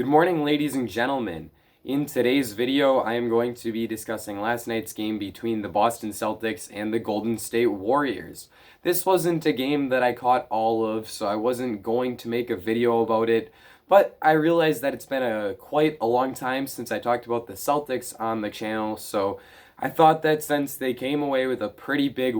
Good morning, ladies and gentlemen. In today's video, I am going to be discussing last night's game between the Boston Celtics and the Golden State Warriors. This wasn't a game that I caught all of, so I wasn't going to make a video about it, but I realized that it's been quite a long time since I talked about the Celtics on the channel, so I thought that since they came away with a pretty big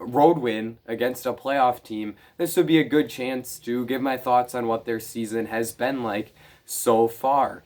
road win against a playoff team, this would be a good chance to give my thoughts on what their season has been like so far.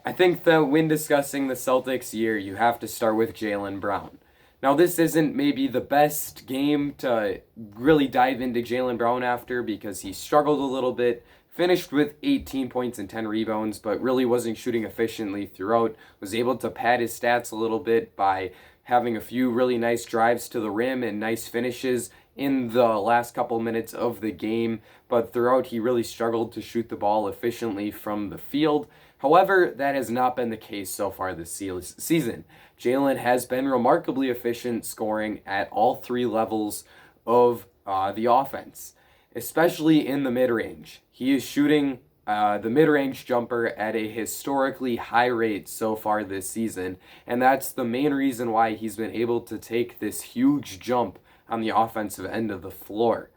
I think that when discussing the Celtics year, you have to start with Jaylen Brown. Now, this isn't maybe the best game to really dive into Jaylen Brown after because he struggled a little bit, finished with 18 points and 10 rebounds, but really wasn't shooting efficiently throughout, was able to pad his stats a little bit by having a few really nice drives to the rim and nice finishes in the last couple minutes of the game, but throughout he really struggled to shoot the ball efficiently from the field. However, that has not been the case so far this season. Jaylen has been remarkably efficient scoring at all three levels of the offense, especially in the mid-range. He is shooting the mid-range jumper at a historically high rate so far this season, and that's the main reason why he's been able to take this huge jump on the offensive end of the floor.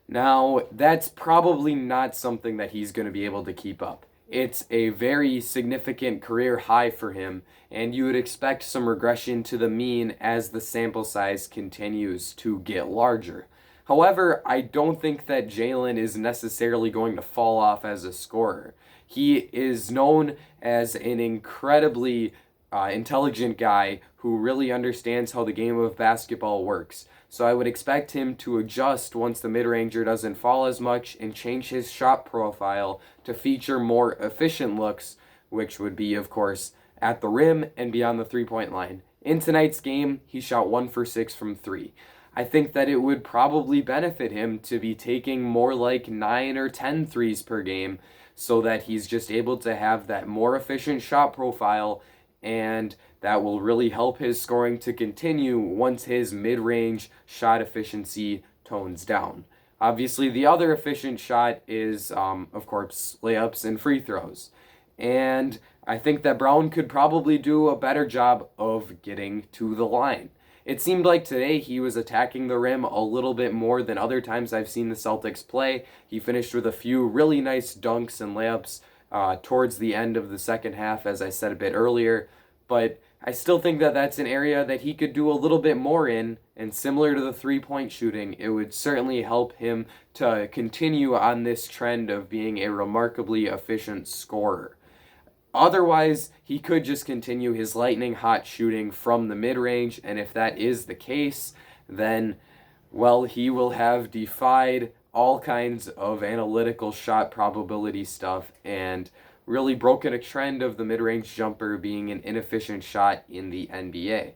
Now, that's probably not something that he's going to be able to keep up. It's a very significant career high for him, and you would expect some regression to the mean as the sample size continues to get larger. However, I don't think that Jaylen is necessarily going to fall off as a scorer. He is known as an incredibly intelligent guy who really understands how the game of basketball works. So I would expect him to adjust once the mid-ranger doesn't fall as much and change his shot profile to feature more efficient looks, which would be, of course, at the rim and beyond the three-point line. In tonight's game, he shot 1 for 6 from 3. I think that it would probably benefit him to be taking more like 9 or 10 threes per game so that he's just able to have that more efficient shot profile, and that will really help his scoring to continue once his mid-range shot efficiency tones down. Obviously, the other efficient shot is, of course, layups and free throws. And I think that Brown could probably do a better job of getting to the line. It seemed like today he was attacking the rim a little bit more than other times I've seen the Celtics play. He finished with a few really nice dunks and layups towards the end of the second half, as I said a bit earlier. But I still think that that's an area that he could do a little bit more in, and similar to the three-point shooting, it would certainly help him to continue on this trend of being a remarkably efficient scorer. Otherwise, he could just continue his lightning hot shooting from the mid-range, and if that is the case, then, well, he will have defied all kinds of analytical shot probability stuff and really broken a trend of the mid-range jumper being an inefficient shot in the NBA.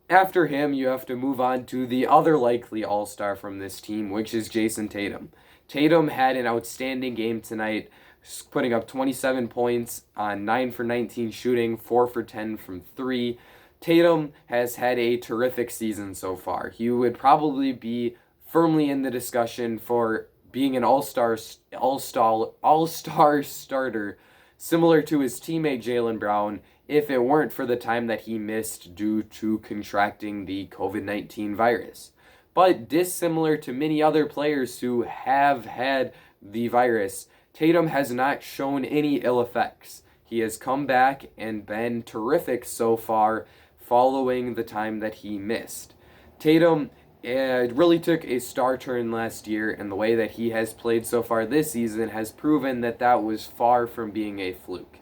After him, you have to move on to the other likely all-star from this team, which is Jayson Tatum. Tatum had an outstanding game tonight, putting up 27 points on 9 for 19 shooting, 4 for 10 from 3. Tatum has had a terrific season so far. He would probably be firmly in the discussion for being an all-star starter, similar to his teammate Jaylen Brown, if it weren't for the time that he missed due to contracting the COVID-19 virus. But dissimilar to many other players who have had the virus, Tatum has not shown any ill effects. He has come back and been terrific so far following the time that he missed. Tatum really took a star turn last year, and the way that he has played so far this season has proven that that was far from being a fluke.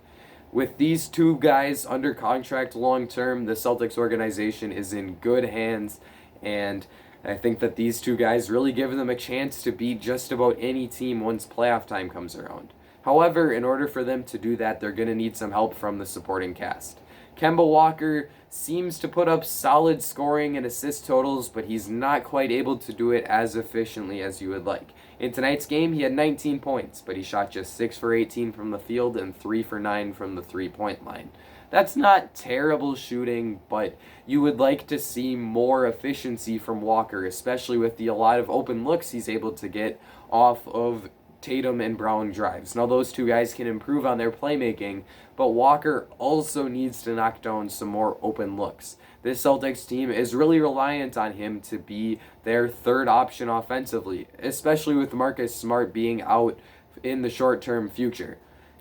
With these two guys under contract long term, the Celtics organization is in good hands, and I think that these two guys really give them a chance to beat just about any team once playoff time comes around. However, in order for them to do that, they're going to need some help from the supporting cast. Kemba Walker seems to put up solid scoring and assist totals, but he's not quite able to do it as efficiently as you would like. In tonight's game, he had 19 points, but he shot just 6 for 18 from the field and 3 for 9 from the three-point line. That's not terrible shooting, but you would like to see more efficiency from Walker, especially with a lot of open looks he's able to get off of Tatum and Brown drives. Now, those two guys can improve on their playmaking, but Walker also needs to knock down some more open looks. This Celtics team is really reliant on him to be their third option offensively, especially with Marcus Smart being out in the short-term future.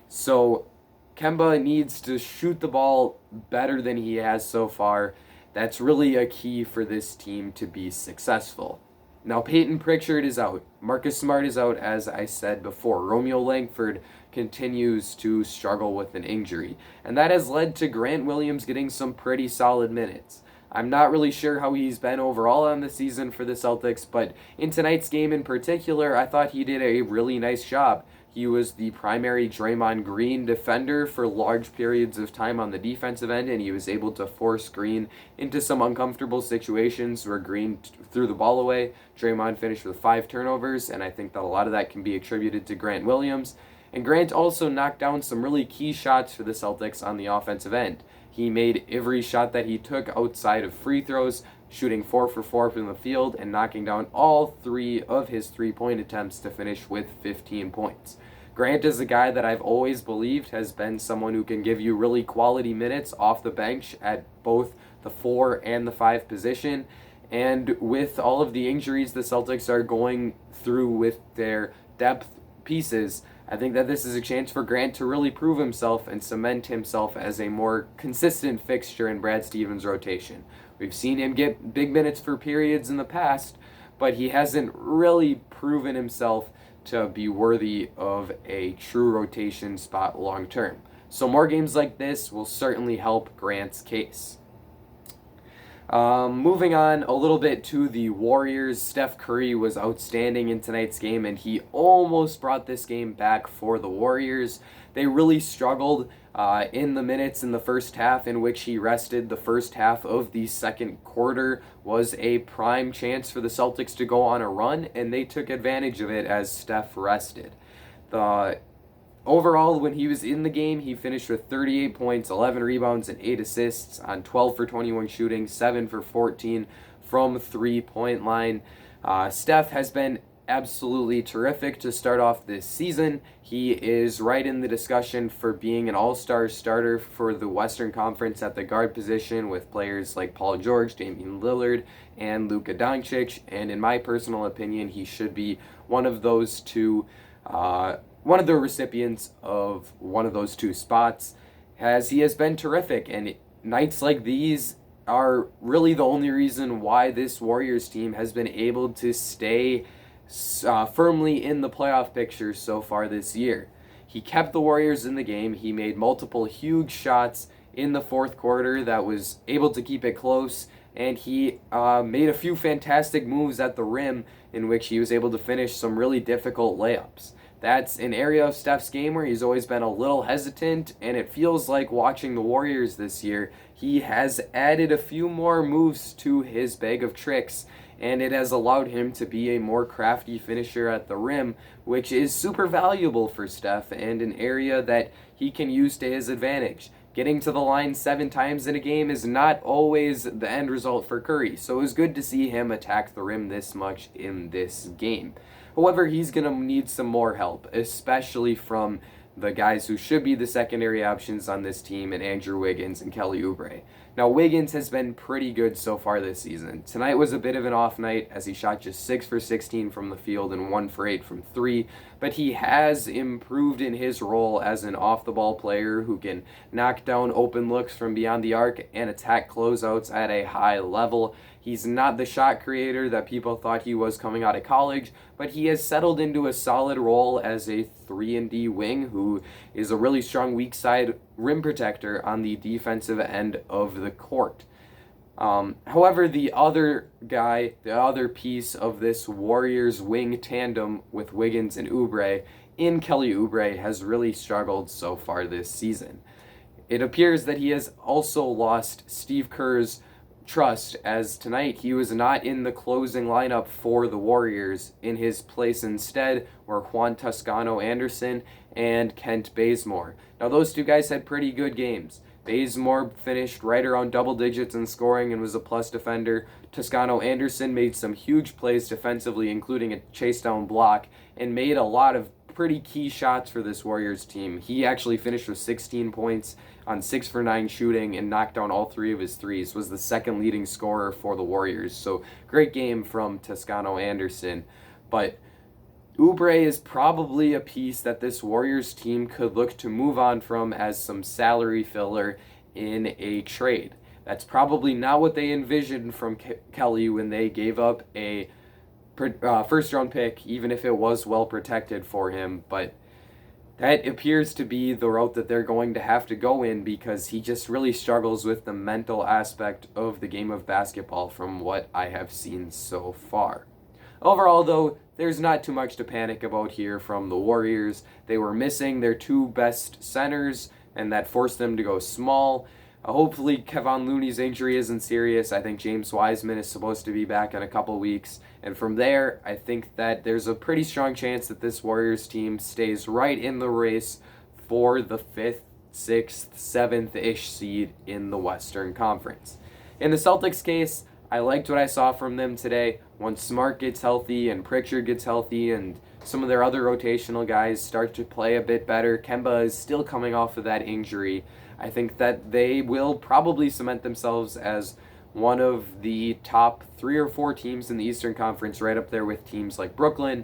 So Kemba needs to shoot the ball better than he has so far. That's really a key for this team to be successful. Now, Peyton Pritchard is out. Marcus Smart is out, as I said before. Romeo Langford continues to struggle with an injury, and that has led to Grant Williams getting some pretty solid minutes. I'm not really sure how he's been overall on the season for the Celtics, but in tonight's game in particular, I thought he did a really nice job. He was the primary Draymond Green defender for large periods of time on the defensive end, and he was able to force Green into some uncomfortable situations where Green threw the ball away. Draymond finished with 5 turnovers, and I think that a lot of that can be attributed to Grant Williams. And Grant also knocked down some really key shots for the Celtics on the offensive end. He made every shot that he took outside of free throws, shooting 4 for 4 from the field and knocking down all 3 of his 3-point attempts to finish with 15 points. Grant is a guy that I've always believed has been someone who can give you really quality minutes off the bench at both the 4 and the 5 position. And with all of the injuries the Celtics are going through with their depth pieces, I think that this is a chance for Grant to really prove himself and cement himself as a more consistent fixture in Brad Stevens' rotation. We've seen him get big minutes for periods in the past, but he hasn't really proven himself to be worthy of a true rotation spot long term. So more games like this will certainly help Grant's case. Moving on a little bit to the Warriors, Steph Curry was outstanding in tonight's game, and he almost brought this game back for the Warriors. They really struggled in the minutes in the first half in which he rested. The first half of the second quarter was a prime chance for the Celtics to go on a run, and they took advantage of it as Steph rested. Overall, when he was in the game, he finished with 38 points, 11 rebounds, and 8 assists on 12 for 21 shooting, 7 for 14 from 3-point line. Steph has been absolutely terrific to start off this season. He is right in the discussion for being an all-star starter for the Western Conference at the guard position with players like Paul George, Damian Lillard, and Luka Doncic. And in my personal opinion, he should be one of those two one of the recipients of one of those two spots, as he has been terrific, and nights like these are really the only reason why this Warriors team has been able to stay firmly in the playoff picture so far this year. He kept the Warriors in the game. He made multiple huge shots in the fourth quarter that was able to keep it close, and he made a few fantastic moves at the rim in which he was able to finish some really difficult layups. That's an area of Steph's game where he's always been a little hesitant, and it feels like watching the Warriors this year, he has added a few more moves to his bag of tricks, and it has allowed him to be a more crafty finisher at the rim, which is super valuable for Steph and an area that he can use to his advantage. Getting to the line 7 times in a game is not always the end result for Curry, so it was good to see him attack the rim this much in this game. However, he's going to need some more help, especially from the guys who should be the secondary options on this team, and Andrew Wiggins and Kelly Oubre. Now, Wiggins has been pretty good so far this season. Tonight was a bit of an off night as he shot just 6 for 16 from the field and 1 for 8 from 3, but he has improved in his role as an off-the-ball player who can knock down open looks from beyond the arc and attack closeouts at a high level. He's not the shot creator that people thought he was coming out of college, but he has settled into a solid role as a 3-and-D wing who is a really strong weak side rim protector on the defensive end of the court. However, the other guy, the other piece of this Warriors wing tandem with Wiggins and Oubre in Kelly Oubre has really struggled so far this season. It appears that he has also lost Steve Kerr's trust, as tonight he was not in the closing lineup for the Warriors. In his place instead were Juan Toscano-Anderson and Kent Bazemore. Now those two guys had pretty good games. Bazemore finished right around double digits in scoring and was a plus defender. Toscano-Anderson made some huge plays defensively, including a chase down block, and made a lot of pretty key shots for this Warriors team. He actually finished with 16 points on 6 for 9 shooting and knocked down all 3 of his threes, was the second leading scorer for the Warriors. So great game from Toscano Anderson. But Oubre is probably a piece that this Warriors team could look to move on from as some salary filler in a trade. That's probably not what they envisioned from Kelly when they gave up a first round pick, even if it was well protected for him. But that appears to be the route that they're going to have to go in, because he just really struggles with the mental aspect of the game of basketball from what I have seen so far. Overall, though, there's not too much to panic about here from the Warriors. They were missing their 2 best centers, and that forced them to go small. Hopefully, Kevon Looney's injury isn't serious. I think James Wiseman is supposed to be back in a couple weeks. And from there, I think that there's a pretty strong chance that this Warriors team stays right in the race for the 5th, 6th, 7th-ish seed in the Western Conference. In the Celtics case, I liked what I saw from them today. Once Smart gets healthy and Pritchard gets healthy and some of their other rotational guys start to play a bit better, Kemba is still coming off of that injury. I think that they will probably cement themselves as one of the top 3 or 4 teams in the Eastern Conference, right up there with teams like Brooklyn,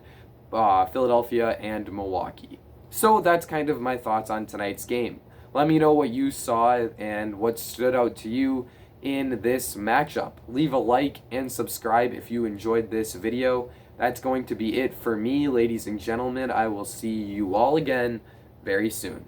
Philadelphia, and Milwaukee. So that's kind of my thoughts on tonight's game. Let me know what you saw and what stood out to you in this matchup. Leave a like and subscribe if you enjoyed this video. That's going to be it for me, ladies and gentlemen. I will see you all again very soon.